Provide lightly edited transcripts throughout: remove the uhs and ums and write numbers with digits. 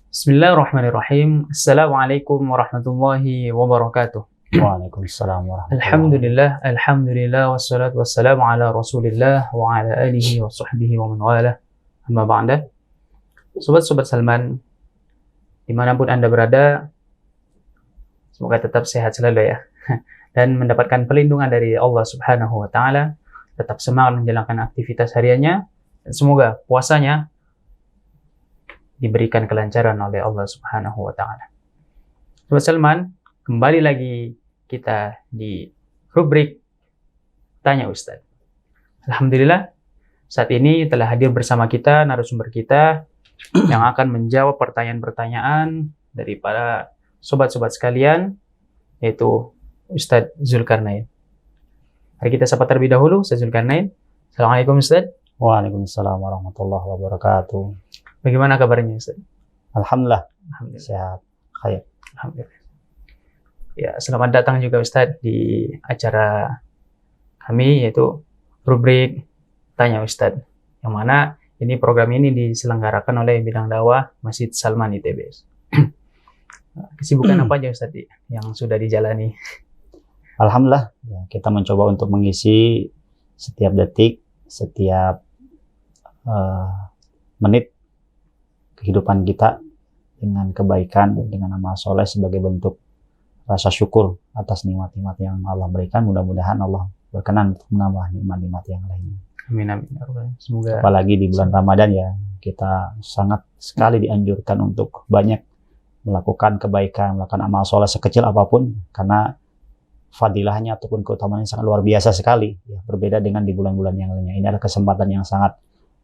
Bismillahirrahmanirrahim. Assalamualaikum warahmatullahi wabarakatuh. Waalaikumsalam warahmatullahi Alhamdulillah, wassalatu wassalamu ala Rasulillah wa ala alihi wa sahbihi wa man walah. Amma ba'da. Sobat-sobat Salman, dimanapun Anda berada, semoga tetap sehat selalu ya. Dan mendapatkan perlindungan dari Allah Subhanahu wa Ta'ala. Tetap semangat menjalankan aktivitas hariannya. Dan semoga puasanya diberikan kelancaran oleh Allah Subhanahu wa Ta'ala. Sobat Salman, kembali lagi kita di rubrik Tanya Ustadz. Alhamdulillah, saat ini telah hadir bersama kita narasumber kita yang akan menjawab pertanyaan-pertanyaan dari para sobat-sobat sekalian, yaitu Ustadz Zulkarnain. Mari kita sapa terlebih dahulu Ustadz Zulkarnain. Assalamualaikum Ustadz. Waalaikumsalam warahmatullahi wabarakatuh. Bagaimana kabarnya Ustadz? Alhamdulillah, Alhamdulillah. sehat. Khair. Alhamdulillah. Ya, selamat datang juga Ustadz di acara kami, yaitu rubrik Tanya Ustadz. Yang mana ini program ini diselenggarakan oleh Bidang Dakwah Masjid Salman ITB. Kesibukan apa aja Ustadz yang sudah dijalani? Alhamdulillah, ya, kita mencoba untuk mengisi setiap detik, setiap menit kehidupan kita dengan kebaikan, dengan amal soleh sebagai bentuk rasa syukur atas nikmat-nikmat yang Allah berikan. Mudah-mudahan Allah berkenan untuk menambah nikmat-nikmat yang lainnya. Amin, amin. Semoga. Apalagi di bulan Ramadan ya, kita sangat sekali dianjurkan untuk banyak melakukan kebaikan, melakukan amal soleh sekecil apapun, karena fadilahnya ataupun keutamaannya sangat luar biasa sekali, ya, berbeda dengan di bulan-bulan yang lainnya. Ini adalah kesempatan yang sangat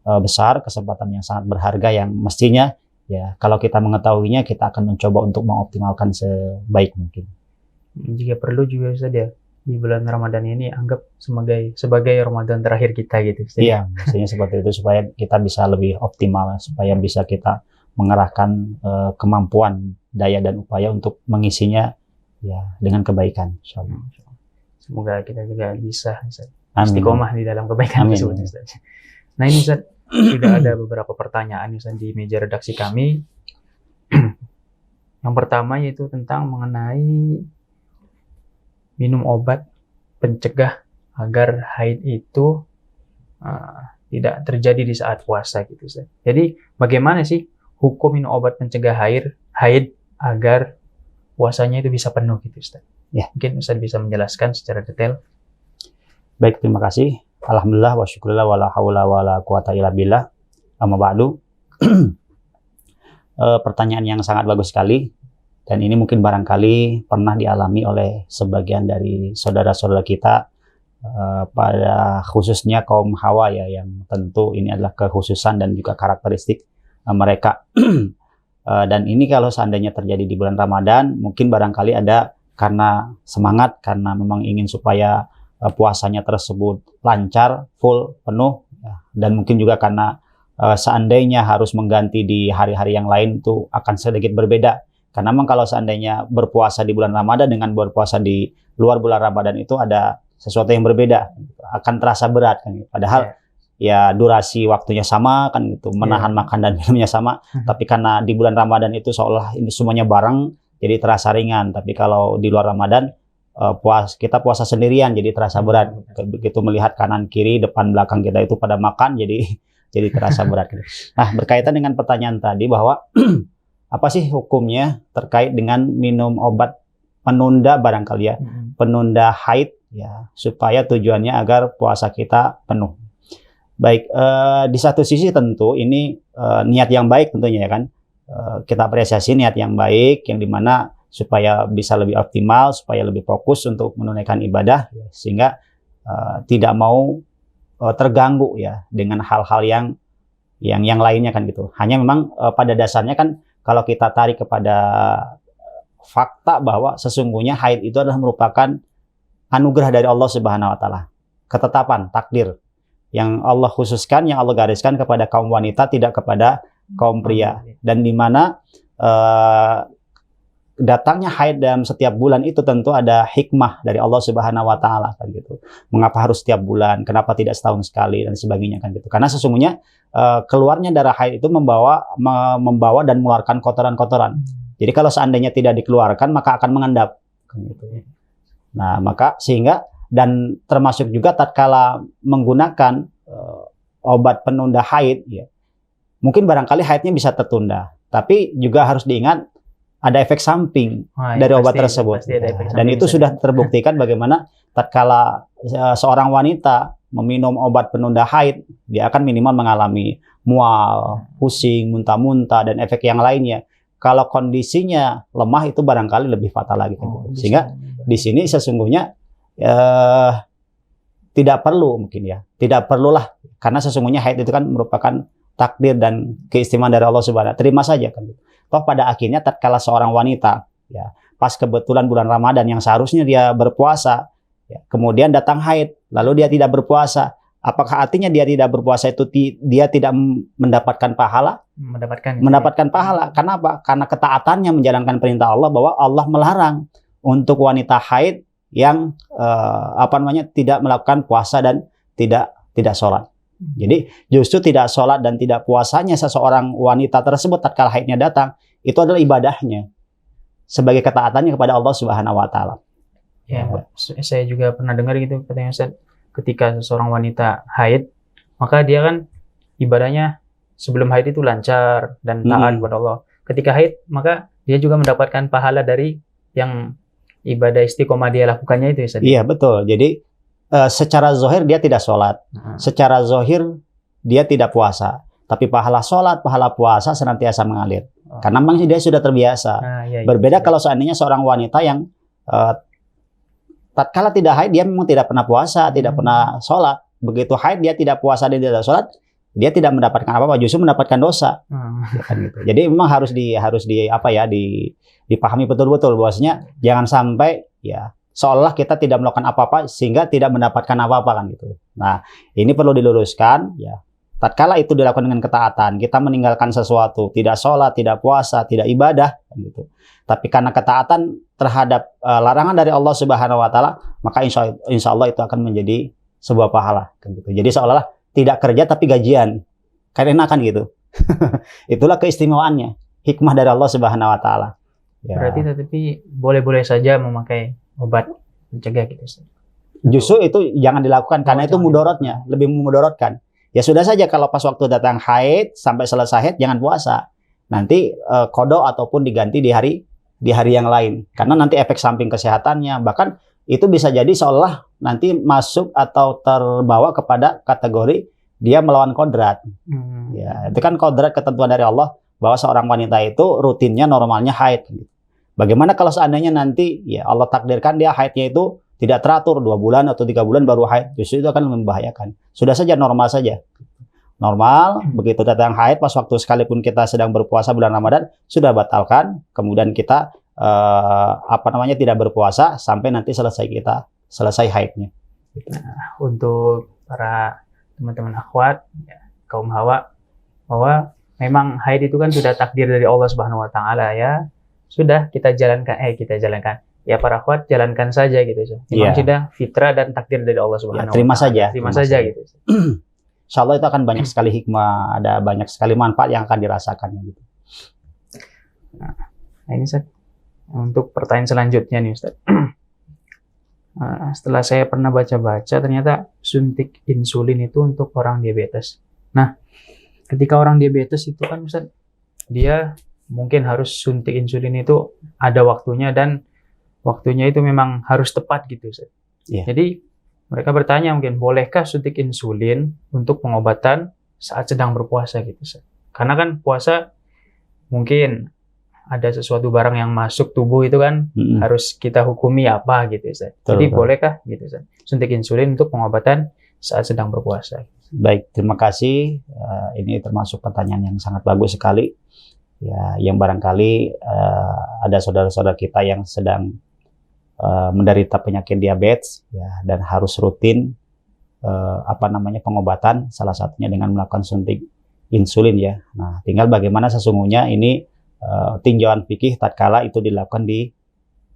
besar, kesempatan yang sangat berharga yang mestinya ya kalau kita mengetahuinya kita akan mencoba untuk mengoptimalkan sebaik mungkin. Jika perlu juga Ustaz ya, di bulan Ramadan ini anggap sebagai Ramadan terakhir kita gitu Ustaz. Iya, mestinya seperti itu supaya kita bisa lebih optimal, supaya bisa kita mengerahkan kemampuan, daya dan upaya untuk mengisinya ya dengan kebaikan, insyaallah. Semoga kita juga bisa Ustaz Istiqomah di dalam kebaikan tersebut Ustaz. Nah ini Ustaz, sudah ada beberapa pertanyaan Ustaz di meja redaksi kami. Yang pertama yaitu tentang mengenai minum obat pencegah agar haid itu tidak terjadi di saat puasa gitu Ustaz. Jadi bagaimana sih hukum minum obat pencegah haid agar puasanya itu bisa penuh gitu Ustaz? Ya. Mungkin Ustaz bisa menjelaskan secara detail. Baik, terima kasih. Alhamdulillah wa syukurillah wa la hawla wa la quwata illa billah. Amma ba'du. Pertanyaan yang sangat bagus sekali, dan ini mungkin barangkali pernah dialami oleh sebagian dari saudara-saudara kita, pada khususnya kaum Hawa ya, yang tentu ini adalah kekhususan dan juga karakteristik mereka. Dan ini kalau seandainya terjadi di bulan Ramadan, mungkin barangkali ada karena semangat, karena memang ingin supaya puasanya tersebut lancar, full, penuh, ya. Dan mungkin juga karena seandainya harus mengganti di hari-hari yang lain itu akan sedikit berbeda. Karena memang kalau seandainya berpuasa di bulan Ramadan dengan berpuasa di luar bulan Ramadan itu ada sesuatu yang berbeda, akan terasa berat kan. Padahal ya durasi waktunya sama kan gitu, menahan makan dan minumnya sama, tapi karena di bulan Ramadan itu seolah ini semuanya bareng jadi terasa ringan. Tapi kalau di luar Ramadan kita puasa sendirian jadi terasa berat. Begitu melihat kanan kiri depan belakang kita itu pada makan jadi terasa berat. Nah, berkaitan dengan pertanyaan tadi bahwa apa sih hukumnya terkait dengan minum obat penunda barangkali ya, penunda haid ya, supaya tujuannya agar puasa kita penuh. Baik, di satu sisi tentu ini niat yang baik tentunya ya kan. Kita apresiasi niat yang baik yang dimana supaya bisa lebih optimal, supaya lebih fokus untuk menunaikan ibadah, sehingga tidak mau terganggu ya dengan hal-hal yang lainnya kan gitu. Hanya memang pada dasarnya kan kalau kita tarik kepada fakta bahwa sesungguhnya haid itu adalah merupakan anugerah dari Allah Subhanahu wa Ta'ala, ketetapan, takdir yang Allah khususkan, yang Allah gariskan kepada kaum wanita, tidak kepada kaum pria, dan di mana datangnya haid dalam setiap bulan itu tentu ada hikmah dari Allah Subhanahu wa taala kan gitu. Mengapa harus setiap bulan? Kenapa tidak setahun sekali dan sebagainya kan gitu. Karena sesungguhnya keluarnya darah haid itu membawa dan mengeluarkan kotoran-kotoran. Jadi kalau seandainya tidak dikeluarkan maka akan mengendap kan gitu. Nah, maka sehingga dan termasuk juga tatkala menggunakan obat penunda haid ya. Mungkin barangkali haidnya bisa tertunda, tapi juga harus diingat ada efek samping dari obat tersebut. Dan itu sudah terbuktikan bagaimana tatkala seorang wanita meminum obat penunda haid, dia akan minimal mengalami mual, pusing, muntah-muntah, dan efek yang lainnya. Kalau kondisinya lemah itu barangkali lebih fatal lagi. Sehingga di sini sesungguhnya tidak perlu mungkin ya, tidak perlulah, karena sesungguhnya haid itu kan merupakan takdir dan keistimewaan dari Allah Subhanahu wa taala. Terima saja kan. Toh pada akhirnya tatkala seorang wanita ya pas kebetulan bulan Ramadan yang seharusnya dia berpuasa ya, kemudian datang haid lalu dia tidak berpuasa, apakah artinya dia tidak berpuasa itu dia tidak mendapatkan pahala? Mendapatkan pahala. Kenapa? Karena ketaatannya menjalankan perintah Allah, bahwa Allah melarang untuk wanita haid yang tidak melakukan puasa dan tidak sholat. Jadi justru tidak sholat dan tidak puasanya seseorang wanita tersebut tatkala haidnya datang, itu adalah ibadahnya sebagai ketaatannya kepada Allah Subhanahu wa taala. Ya, saya juga pernah dengar gitu katanya Ustaz, ketika seseorang wanita haid, maka dia kan ibadahnya sebelum haid itu lancar dan taat kepada Allah. Ketika haid, maka dia juga mendapatkan pahala dari yang ibadah istiqomah dia lakukannya itu Ustaz. Iya, betul. Jadi secara zahir dia tidak sholat, secara zahir dia tidak puasa, tapi pahala sholat, pahala puasa senantiasa mengalir, karena memang dia sudah terbiasa. Berbeda kalau seandainya seorang wanita yang tatkala tidak haid dia memang tidak pernah puasa, tidak pernah sholat. Begitu haid dia tidak puasa dan tidak sholat, dia tidak mendapatkan apa-apa, justru mendapatkan dosa. Ya kan gitu. Jadi memang harus dipahami betul-betul bahwasanya jangan sampai ya seolah kita tidak melakukan apa-apa sehingga tidak mendapatkan apa-apa kan gitu. Nah, ini perlu diluruskan ya. Tatkala itu dilakukan dengan ketaatan, kita meninggalkan sesuatu, tidak sholat, tidak puasa, tidak ibadah kan gitu. Tapi karena ketaatan terhadap larangan dari Allah Subhanahu wa taala, maka insya Allah itu akan menjadi sebuah pahala kan gitu. Jadi seolah-olah tidak kerja tapi gajian. Kan enakan gitu. Itulah keistimewaannya, hikmah dari Allah Subhanahu wa taala. Ya. Berarti tetapi boleh-boleh saja memakai obat mencegah gitu. Justru itu jangan dilakukan karena itu mudorotnya, lebih memudorotkan. Ya sudah saja kalau pas waktu datang haid sampai selesai haid jangan puasa. Nanti qada ataupun diganti di hari yang lain. Karena nanti efek samping kesehatannya, bahkan itu bisa jadi seolah nanti masuk atau terbawa kepada kategori dia melawan kodrat. Ya, itu kan kodrat ketentuan dari Allah bahwa seorang wanita itu rutinnya normalnya haid. Bagaimana kalau seandainya nanti ya Allah takdirkan dia haidnya itu tidak teratur 2 bulan atau 3 bulan baru haid, justru itu akan membahayakan. Sudah saja normal saja. Normal, begitu datang haid pas waktu sekalipun kita sedang berpuasa bulan Ramadan sudah batalkan, kemudian kita tidak berpuasa sampai nanti selesai haidnya. Nah, untuk para teman-teman akhwat, ya, kaum hawa, bahwa memang haid itu kan sudah takdir dari Allah Subhanahu wa taala ya. Sudah kita jalankan. Ya para akhwat jalankan saja gitu. Memang sudah fitrah dan takdir dari Allah Subhanahu wa taala. Terima saja gitu. Insyaallah itu akan banyak sekali hikmah, ada banyak sekali manfaat yang akan dirasakan gitu. Nah, ini Ustaz. Untuk pertanyaan selanjutnya nih Ustaz. Setelah saya pernah baca-baca, ternyata suntik insulin itu untuk orang diabetes. Nah, ketika orang diabetes itu kan Ustaz, dia mungkin harus suntik insulin itu ada waktunya dan waktunya itu memang harus tepat gitu Ustaz. Yeah. Jadi mereka bertanya mungkin, bolehkah suntik insulin untuk pengobatan saat sedang berpuasa gitu Ustaz? Karena kan puasa mungkin ada sesuatu barang yang masuk tubuh itu kan harus kita hukumi apa gitu Ustaz. Jadi bolehkah gitu Ustaz suntik insulin untuk pengobatan saat sedang berpuasa? Baik, terima kasih. Ini termasuk pertanyaan yang sangat bagus sekali. Ya, yang barangkali ada saudara-saudara kita yang sedang menderita penyakit diabetes ya, dan harus rutin pengobatan, salah satunya dengan melakukan suntik insulin ya. Nah, tinggal bagaimana sesungguhnya ini tinjauan fikih tatkala itu dilakukan di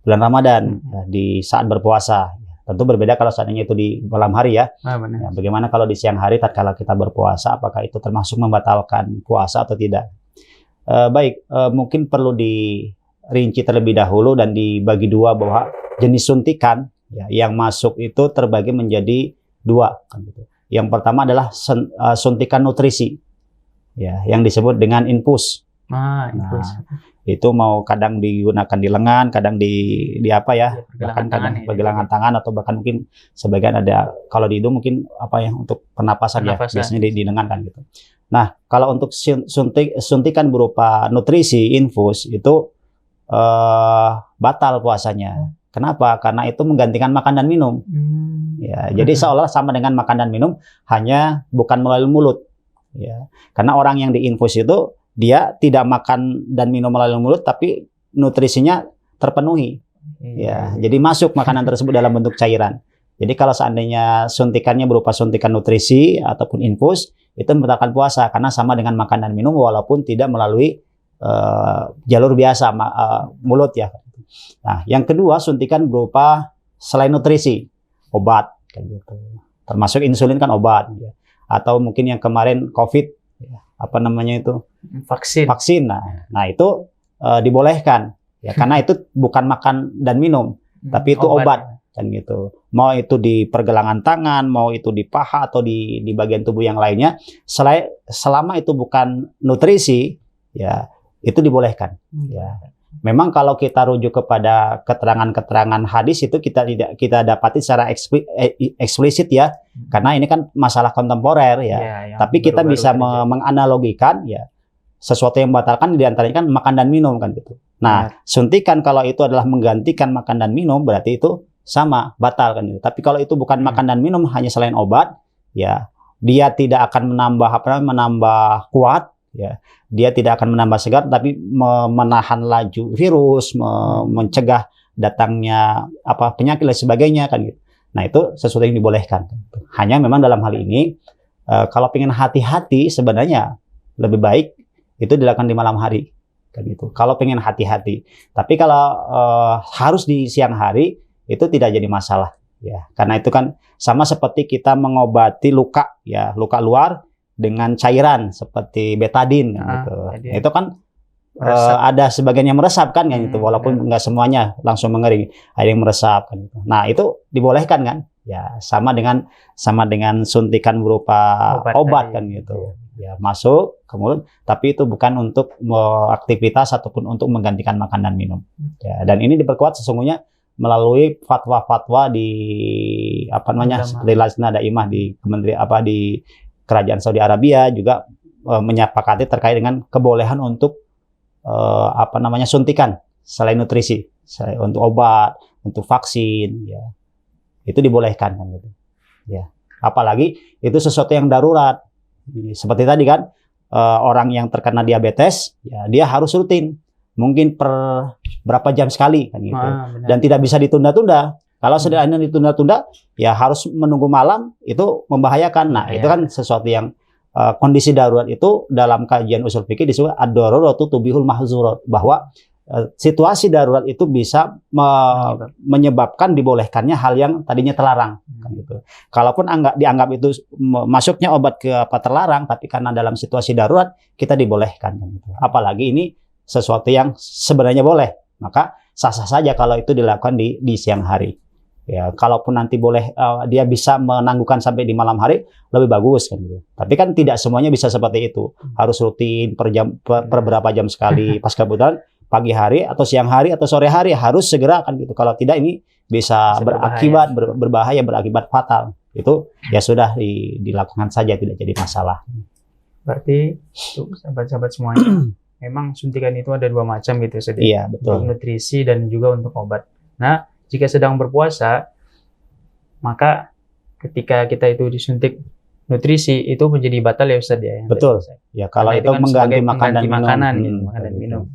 bulan Ramadan, ya, di saat berpuasa. Tentu berbeda kalau seandainya itu di malam hari ya. Benar. Ya, bagaimana kalau di siang hari tatkala kita berpuasa, apakah itu termasuk membatalkan puasa atau tidak? Mungkin perlu dirinci terlebih dahulu dan dibagi dua bahwa jenis suntikan ya, yang masuk itu terbagi menjadi dua. Kan gitu. Yang pertama adalah suntikan nutrisi, ya, yang disebut dengan infus. Infus. Itu mau kadang digunakan di lengan, kadang di apa ya, bahkan kadang pergelangan tangan atau bahkan mungkin sebagian ada kalau di hidung mungkin apa ya untuk pernapasan ya, biasanya di lengan kan gitu. Nah, kalau untuk suntikan berupa nutrisi infus itu batal puasanya. Kenapa? Karena itu menggantikan makan dan minum. Ya, jadi seolah sama dengan makan dan minum, hanya bukan melalui mulut. Ya, karena orang yang diinfus itu dia tidak makan dan minum melalui mulut, tapi nutrisinya terpenuhi. Ya, jadi masuk makanan tersebut dalam bentuk cairan. Jadi kalau seandainya suntikannya berupa suntikan nutrisi ataupun infus, itu membatalkan puasa karena sama dengan makan dan minum walaupun tidak melalui jalur biasa mulut ya. Nah, yang kedua suntikan berupa selain nutrisi, obat kayak gitu. Termasuk insulin kan obat ya. Atau mungkin yang kemarin COVID ya, apa namanya itu? Vaksin. Nah itu dibolehkan ya karena itu bukan makan dan minum, tapi itu obat kan gitu. Mau itu di pergelangan tangan, mau itu di paha atau di bagian tubuh yang lainnya, selama itu bukan nutrisi ya itu dibolehkan ya. Memang kalau kita rujuk kepada keterangan-keterangan hadis itu kita dapati secara eksplisit ya, karena ini kan masalah kontemporer ya. Tapi kita bisa menganalogikan ya sesuatu yang membatalkan diantaranya kan makan dan minum kan gitu. Nah, suntikan kalau itu adalah menggantikan makan dan minum berarti itu sama batal kan gitu. Tapi kalau itu bukan makan dan minum hanya selain obat ya, dia tidak akan menambah kuat ya. Dia tidak akan menambah segar tapi menahan laju virus, mencegah datangnya penyakit dan sebagainya kan gitu. Nah, itu sesuatu yang dibolehkan. Hanya memang dalam hal ini kalau pengen hati-hati sebenarnya lebih baik itu dilakukan di malam hari kan gitu. Kalau pengen hati-hati. Tapi kalau harus di siang hari itu tidak jadi masalah ya. Karena itu kan sama seperti kita mengobati luka ya, luka luar dengan cairan seperti betadin gitu. Itu kan ada sebagian yang meresap kan gitu, walaupun nggak semuanya langsung mengering, ada yang meresap kan gitu. Nah, itu dibolehkan kan? Ya, sama dengan suntikan berupa obat kan gitu. Ya, masuk ke mulut, tapi itu bukan untuk aktivitas ataupun untuk menggantikan makan dan minum. Ya, dan ini diperkuat sesungguhnya melalui fatwa-fatwa di seperti Lajnah Daimah di Kementerian di Kerajaan Saudi Arabia juga menyepakati terkait dengan kebolehan untuk suntikan selain nutrisi, untuk obat, untuk vaksin, ya itu dibolehkan kan gitu. Ya, apalagi itu sesuatu yang darurat. Seperti tadi kan orang yang terkena diabetes, ya dia harus rutin, mungkin per berapa jam sekali kan gitu, dan tidak bisa ditunda-tunda. Kalau seandainya ditunda-tunda, ya harus menunggu malam, itu membahayakan. Nah, itu kan sesuatu yang kondisi darurat itu dalam kajian usul fikih disebut ad-daruratu tubihul mahzurat, bahwa situasi darurat itu bisa menyebabkan dibolehkannya hal yang tadinya terlarang. Kan gitu. Kalaupun dianggap itu masuknya obat ke terlarang, tapi karena dalam situasi darurat kita dibolehkan. Kan gitu. Apalagi ini sesuatu yang sebenarnya boleh, maka sah-sah saja kalau itu dilakukan di siang hari. Ya, kalaupun nanti boleh dia bisa menangguhkan sampai di malam hari lebih bagus kan gitu. Tapi kan tidak semuanya bisa seperti itu. Harus rutin per berapa jam sekali. Pas kebetulan pagi hari atau siang hari atau sore hari harus segera kan gitu. Kalau tidak ini bisa berakibat berbahaya, berakibat fatal. Itu ya sudah dilakukan saja, tidak jadi masalah. Berarti sahabat-sahabat semuanya memang suntikan itu ada dua macam gitu sedih. Iya, betul. Untuk nutrisi dan juga untuk obat. Nah, jika sedang berpuasa, maka ketika kita itu disuntik nutrisi itu menjadi batal ya Ustaz ya. Betul. Ya, kalau itu kan mengganti makanan dan minum.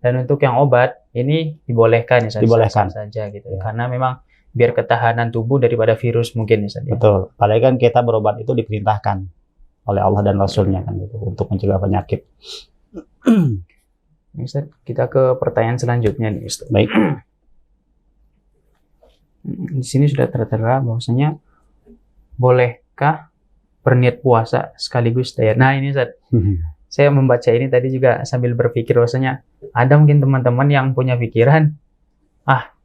Dan untuk yang obat ini dibolehkan ya Ustaz. Dibolehkan saja gitu. Ya. Karena memang biar ketahanan tubuh daripada virus mungkin ya Ustaz. Betul. Apalagi kan kita berobat itu diperintahkan oleh Allah dan Rasulnya kan gitu untuk mencegah penyakit. Ini Ustaz, kita ke pertanyaan selanjutnya nih Ustaz. Baik. Di sini sudah tertera bahwasanya bolehkah berniat puasa sekaligus diet. Nah ini Ustaz, saya membaca ini tadi juga sambil berpikir bahwasanya ada mungkin teman-teman yang punya pikiran,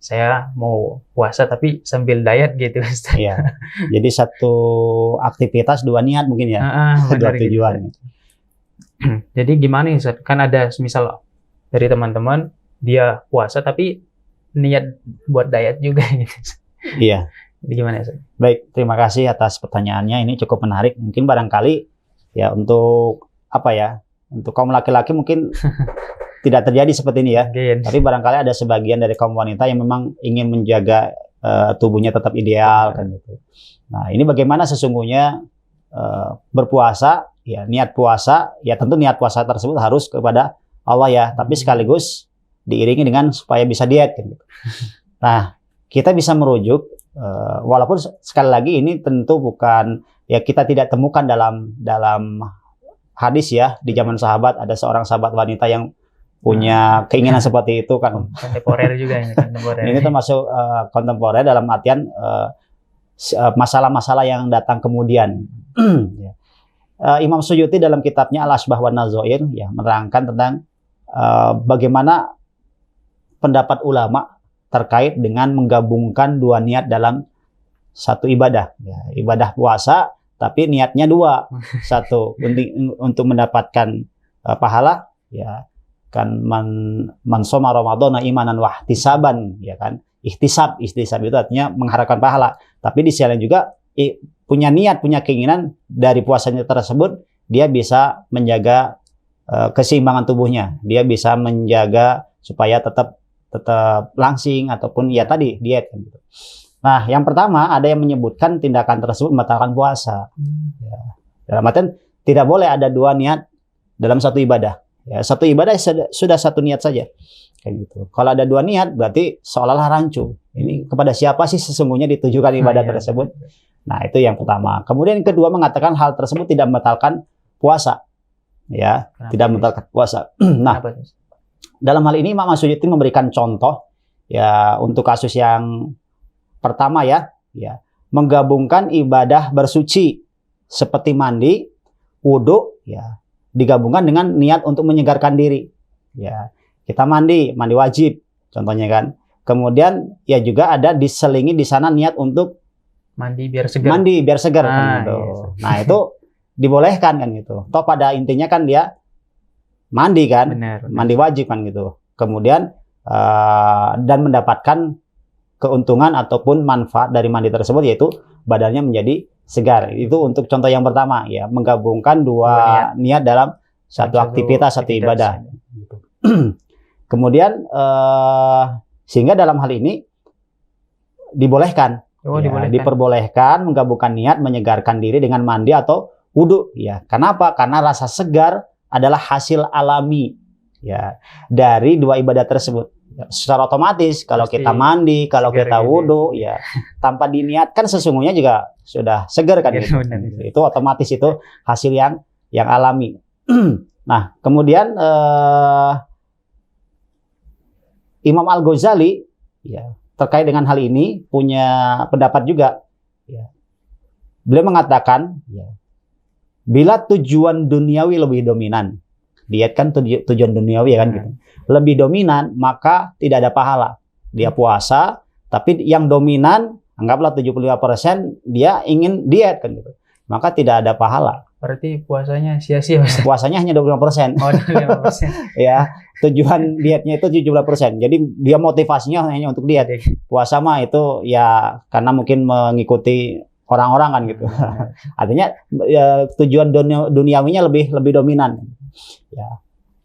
saya mau puasa tapi sambil diet gitu Ustaz. Iya. Jadi satu aktivitas dua niat mungkin ya. Dua Benar gitu, tujuan. Ustaz. Jadi gimana nih Ustaz? Kan ada misal dari teman-teman dia puasa tapi niat buat diet juga gitu. Iya. Jadi gimana Ustaz? Baik, terima kasih atas pertanyaannya. Ini cukup menarik. Mungkin barangkali ya untuk apa ya? Untuk kaum laki-laki mungkin tidak terjadi seperti ini ya. Tapi barangkali ada sebagian dari kaum wanita yang memang ingin menjaga tubuhnya tetap ideal kan gitu. Nah, ini bagaimana sesungguhnya berpuasa, ya niat puasa, ya tentu niat puasa tersebut harus kepada Allah ya, tapi sekaligus diiringi dengan supaya bisa diet kan gitu. Nah, kita bisa merujuk walaupun sekali lagi ini tentu bukan ya kita tidak temukan dalam hadis ya. Di zaman sahabat ada seorang sahabat wanita yang punya keinginan seperti itu kan. Kontemporer juga ini, kontemporer. Ini termasuk kontemporer dalam artian masalah-masalah yang datang kemudian. Imam Suyuti dalam kitabnya Al-Asbah wan Nazair ya menerangkan tentang bagaimana pendapat ulama terkait dengan menggabungkan dua niat dalam satu ibadah. Ya, ibadah puasa, tapi niatnya dua. Satu untuk mendapatkan pahala, ya kan man shoma ramadhana imanan wa ihtisaban, ya kan. Ihtisab itu artinya mengharapkan pahala. Tapi di sisi lain juga punya niat, punya keinginan dari puasanya tersebut dia bisa menjaga keseimbangan tubuhnya. Dia bisa menjaga supaya tetap langsing ataupun ya tadi diet kan gitu. Nah, yang pertama ada yang menyebutkan tindakan tersebut membatalkan puasa. Ya. Dalam artian tidak boleh ada dua niat dalam satu ibadah. Ya, satu ibadah sudah satu niat saja. Kayak gitu. Kalau ada dua niat berarti seolah-olah rancu. Ini kepada siapa sih sesungguhnya ditujukan ibadah tersebut? Nah, itu yang pertama. Kemudian yang kedua mengatakan hal tersebut tidak membatalkan puasa. Ya, tidak membatalkan puasa. Nah, dalam hal ini Imam Suyuti memberikan contoh ya untuk kasus yang pertama ya, menggabungkan ibadah bersuci seperti mandi, wudhu ya, digabungkan dengan niat untuk menyegarkan diri. Ya, kita mandi wajib contohnya kan. Kemudian ya juga ada diselingi di sana niat untuk mandi biar segar. Kan gitu. Yes. Nah, itu dibolehkan kan gitu. Toh pada intinya kan dia mandi kan, benar. Mandi wajib kan gitu. Kemudian dan mendapatkan keuntungan ataupun manfaat dari mandi tersebut yaitu badannya menjadi segar. Itu untuk contoh yang pertama ya, menggabungkan dua niat dalam satu aktivitas, satu ibadah. Kemudian sehingga dalam hal ini dibolehkan, diperbolehkan menggabungkan niat menyegarkan diri dengan mandi atau wudhu ya. Kenapa? Karena rasa segar adalah hasil alami ya dari dua ibadah tersebut. Ya, secara otomatis kalau kita mandi, kalau kita wudhu gitu. Ya tanpa diniatkan sesungguhnya juga sudah segar kan gitu. Itu otomatis itu hasil yang alami. Nah, kemudian Imam Al-Ghazali ya terkait dengan hal ini punya pendapat juga ya. Beliau mengatakan ya, bila tujuan duniawi lebih dominan, diet kan tujuan duniawi ya kan gitu, lebih dominan maka tidak ada pahala. Dia puasa tapi yang dominan anggaplah 75% dia ingin diet kan gitu, maka tidak ada pahala. Berarti puasanya sia-sia. Puasanya hanya 25%. Oh, 25%. Ya, tujuan dietnya itu 17%. Jadi dia motivasinya hanya untuk diet. Puasa mah itu ya karena mungkin mengikuti orang-orang kan gitu. Artinya ya, tujuan duniawinya lebih dominan. Ya.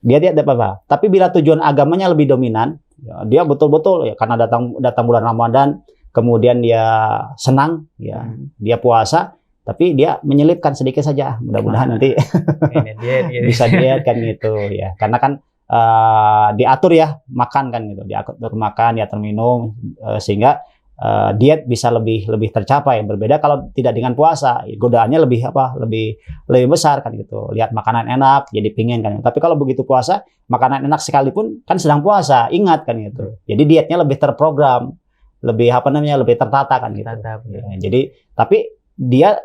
Dia tidak apa-apa. Tapi bila tujuan agamanya lebih dominan, ya, dia betul-betul ya karena datang bulan Ramadan, kemudian dia senang ya, dia puasa. Tapi dia menyelipkan sedikit saja, mudah-mudahan nanti bisa diet kan gitu ya, karena kan diatur ya makan kan gitu, diatur makan, diatur minum sehingga diet bisa lebih tercapai. Berbeda kalau tidak dengan puasa, godaannya lebih besar kan gitu. Lihat makanan enak jadi pingin kan. Tapi kalau begitu puasa, makanan enak sekalipun kan sedang puasa, ingat kan gitu. Jadi dietnya lebih terprogram, lebih lebih tertata kan gitu. Ya, jadi tapi dia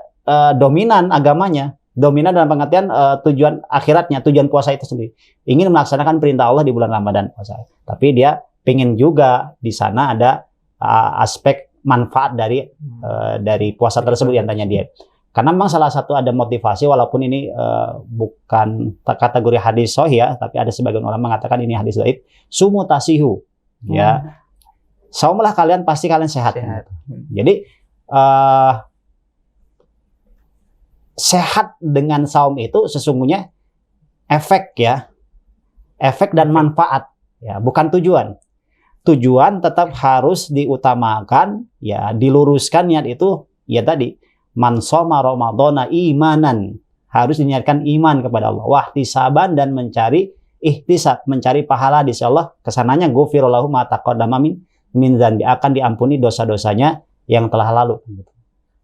dominan agamanya, dominan dalam pengertian tujuan akhiratnya, tujuan puasa itu sendiri. Ingin melaksanakan perintah Allah di bulan Ramadan puasa. Tapi dia pingin juga di sana ada aspek manfaat dari puasa tersebut yang tanya dia. Karena memang salah satu ada motivasi, walaupun ini bukan kategori hadis sahih ya, tapi ada sebagian orang mengatakan ini hadis dhaif. Sumu tasihu, ya. Saumlah kalian pasti kalian sehat. Jadi sehat dengan saum itu sesungguhnya efek dan manfaat ya, bukan tujuan. Tujuan tetap harus diutamakan, ya diluruskan niat itu, ya tadi man shoma ramadhana imanan, harus diniatkan iman kepada Allah, wahtisaban dan mencari ihtisab, mencari pahala di sisi Allah, kesananya ghufira lahu ma taqaddama min dzanbi, akan diampuni dosa-dosanya yang telah lalu.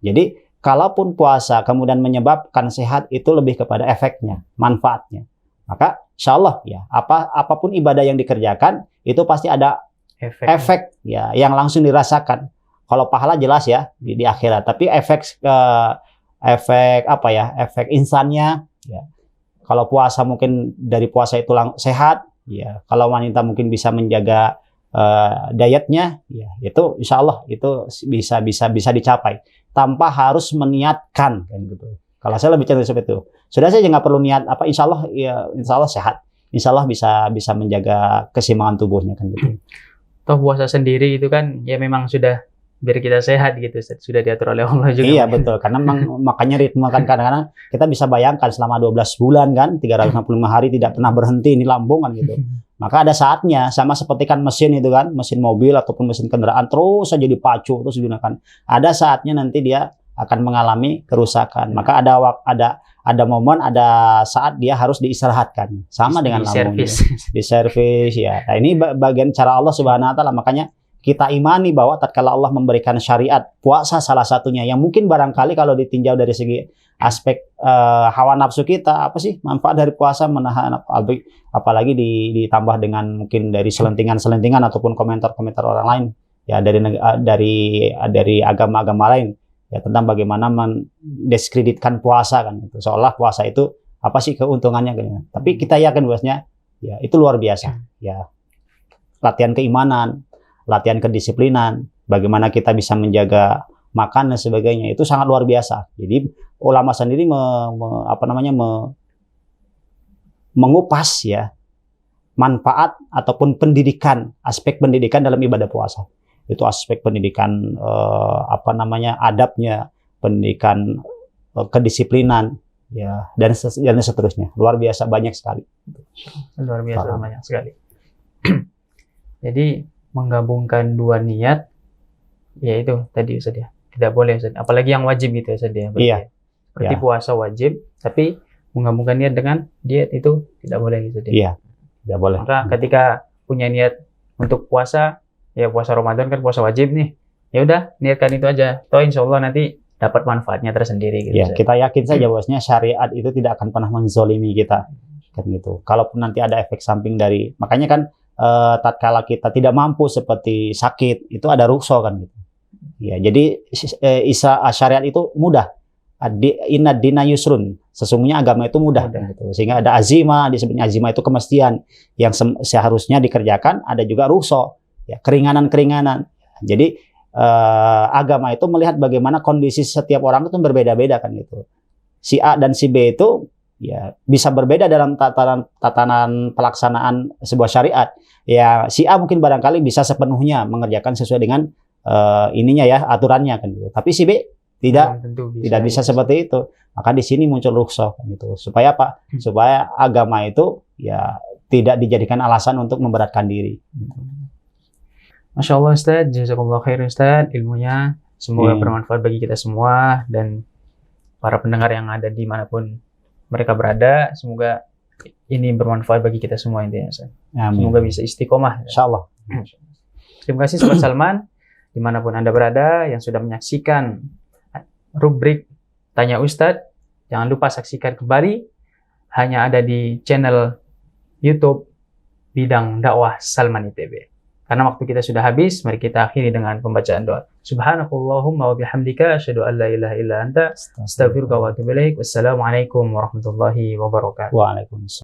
Jadi kalaupun puasa kemudian menyebabkan sehat, itu lebih kepada efeknya, manfaatnya. Maka insya Allah ya apapun ibadah yang dikerjakan itu pasti ada efek ya yang langsung dirasakan. Kalau pahala jelas ya di akhirat, tapi efek efek insannya ya. Kalau puasa mungkin dari puasa itu sehat ya. Kalau wanita mungkin bisa menjaga dietnya ya, itu insya Allah itu bisa dicapai tanpa harus meniatkan kan gitu. Kalau saya lebih cenderung seperti itu. Sudah saya nggak perlu niat insya Allah ya, insya Allah sehat, insya Allah bisa menjaga keseimbangan tubuhnya kan gitu. Toh puasa sendiri itu kan ya memang sudah biar kita sehat gitu, sudah diatur oleh Allah juga. Iya betul, karena makanya ritme kan kadang-kadang kita bisa bayangkan selama 12 bulan kan 365 hari tidak pernah berhenti ini lambung kan gitu. Maka ada saatnya, sama seperti kan mesin itu kan, mesin mobil ataupun mesin kendaraan terus saja dipacu terus digunakan. Ada saatnya nanti dia akan mengalami kerusakan. Maka ada momen, ada saat dia harus diistirahatkan. Sama dengan lambung. Di servis ya. Nah, ini bagian cara Allah Subhanahu wa taala. Makanya kita imani bahwa tatkala Allah memberikan syariat puasa salah satunya yang mungkin barangkali kalau ditinjau dari segi aspek hawa nafsu kita, apa sih manfaat dari puasa, menahan apalagi ditambah dengan mungkin dari selentingan ataupun komentar-komentar orang lain ya, dari agama-agama lain ya, tentang bagaimana mendiskreditkan puasa kan gitu. Seolah puasa itu apa sih keuntungannya gitu. Tapi kita yakin bahwasanya ya itu luar biasa ya. Latihan keimanan, latihan kedisiplinan, bagaimana kita bisa menjaga makan dan sebagainya, itu sangat luar biasa. Jadi ulama sendiri mengupas ya manfaat ataupun pendidikan, aspek pendidikan dalam ibadah puasa. Itu aspek pendidikan adabnya, pendidikan kedisiplinan ya, dan seterusnya. Luar biasa banyak sekali. Luar biasa banyak sekali. Jadi menggabungkan dua niat, yaitu tadi Ustaz ya, tidak boleh Ustaz. Apalagi yang wajib gitu ya Ustaz ya. Iya. Seperti puasa wajib, tapi menggabungkan niat dengan diet itu tidak boleh gitu. Iya, tidak boleh. Maka ketika punya niat untuk puasa, ya puasa Ramadan kan puasa wajib nih, ya udah niatkan itu aja. Toh insya Allah nanti dapat manfaatnya tersendiri gitu. Ya, kita yakin saja bahwasanya syariat itu tidak akan pernah menzolimi kita kan gitu. Kalaupun nanti ada efek samping dari, makanya kan tatkala kita tidak mampu seperti sakit, itu ada rukso kan gitu. Ya, jadi syariat itu mudah. Inna dina yusrun, sesungguhnya agama itu mudah. Gitu. Sehingga ada azimah, disebutnya azimah itu kemestian yang seharusnya dikerjakan, ada juga rukso, ya, keringanan-keringanan. Jadi agama itu melihat bagaimana kondisi setiap orang itu berbeda-beda kan gitu. Si A dan si B itu ya bisa berbeda dalam tatanan pelaksanaan sebuah syariat. Ya, si A mungkin barangkali bisa sepenuhnya mengerjakan sesuai dengan aturannya kan gitu. Tapi si B tidak bisa seperti itu. Maka di sini muncul rukhsah gitu. Supaya apa? Supaya agama itu ya tidak dijadikan alasan untuk memberatkan diri. Masya Allah Ustaz, jazakumullah khair Ustaz, ilmunya semoga bermanfaat bagi kita semua dan para pendengar yang ada dimanapun mereka berada. Semoga ini bermanfaat bagi kita semua intinya Ustaz. Semoga bisa istiqomah. Insya Allah. Terima kasih Sobat Salman. dimanapun Anda berada yang sudah menyaksikan rubrik Tanya Ustadz. Jangan lupa saksikan kembali, hanya ada di channel YouTube Bidang Dakwah Salman ITB. Karena waktu kita sudah habis, mari kita akhiri dengan pembacaan doa. Subhanakallahumma wa bihamdika asyhadu an la ilaha illa anta astaghfiruka wa atubu ilaik. Wassalamualaikum warahmatullahi wabarakatuh. Waalaikumsalam.